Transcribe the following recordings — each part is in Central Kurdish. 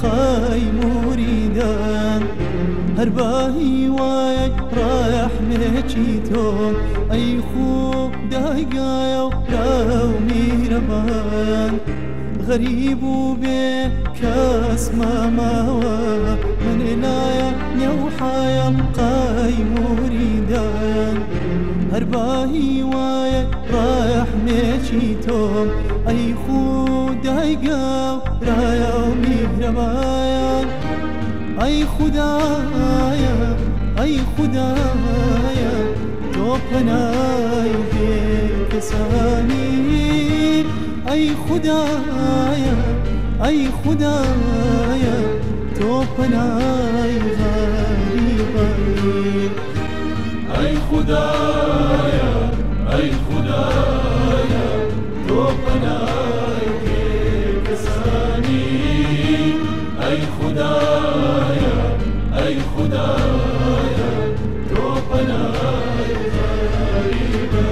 قاي مريدان هرباهي واي رايح ميتشيتو أي خوب دايقايا وراو ميربان غريب وبكاس ماوا من إلايا نوحايا قاي مريدان هرباهي واي رايح ميتشيتو أي خوب دايقايا وراو ميربان أي خدايا أي خدايا توبناي بكساني أي خدايا أي خدايا توبناي غريبي أي خدايا أي خدايا توبناي بكساني أي خدايا أي خدايا توبناي غريبي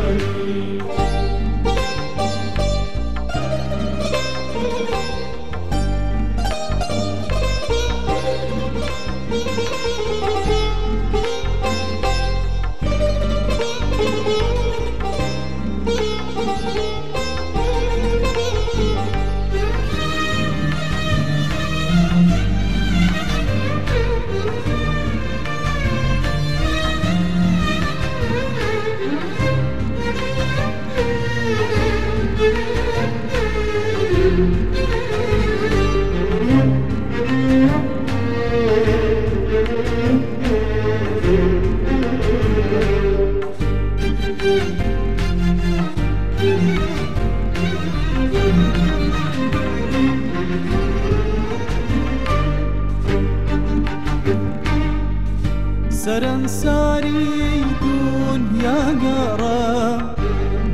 سرنساري دنيا قرا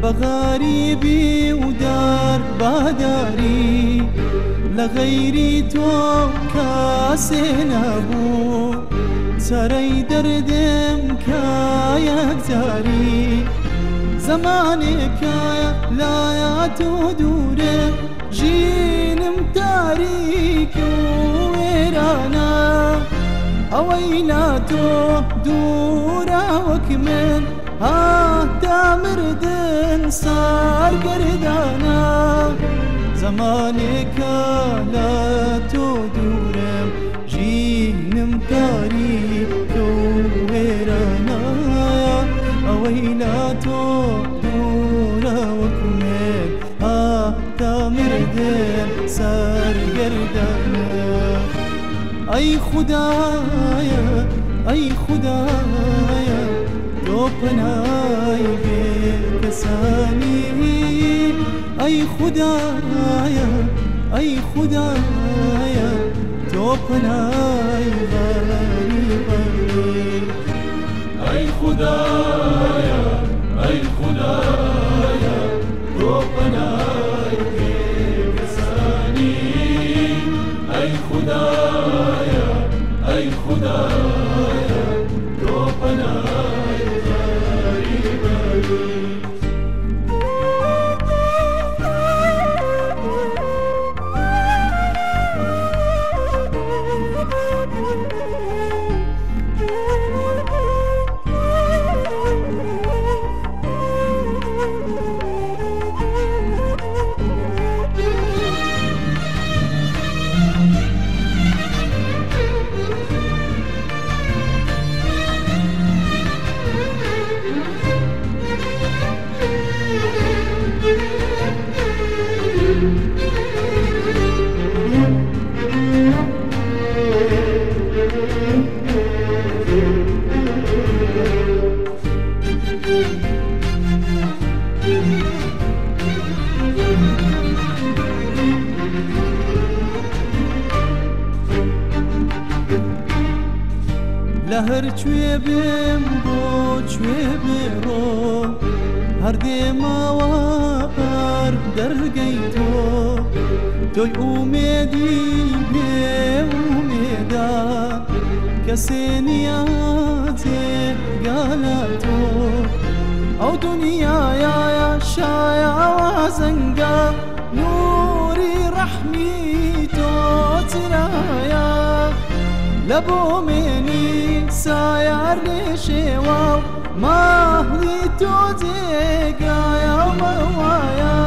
بغاريبي ودار باداري لغيري تو كاسين أبو سري دردم كايا كتاري زمانك لا يا تدورم جين متاريك ويرانا أويلاتو دورا وكمن تامردن صار قردانا زمانك لا تدورم جين متاريك ويرانا أويلاتو دورا وكمن تامردن صار قردانا أي خدايا أي خدايا توبناي بكساني أي خدايا أي خدايا توبناي غريبي أي خدايا أي خدايا توبناي بكساني أي خدايا أي خدايا توبناي غريبي لهر چوی بیم بو چوی برو هر دیما و بر درگی توی امیدی به امیدان کسی نیازی گالتو او دنیا یا شایا و زنگا نوری رحمی تو لبو مني ساير لشوا ماهلي توزيقا يا موايا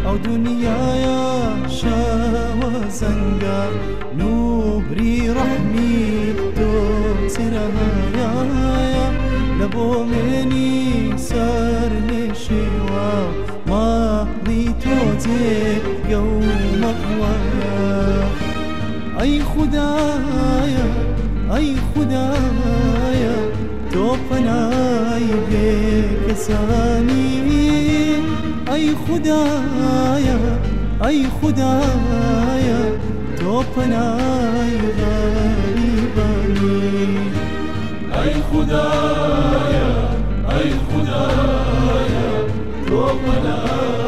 او دنيايا شاوى زنقا نوري رحمي توسرها يا لبو مني سار لشوا ماهلي توزيقا موايا أي خدايا أي خدايا توفناي بك ساني أي خدايا أي خدايا توفناي غريباني أي خدايا أي خدايا توفناي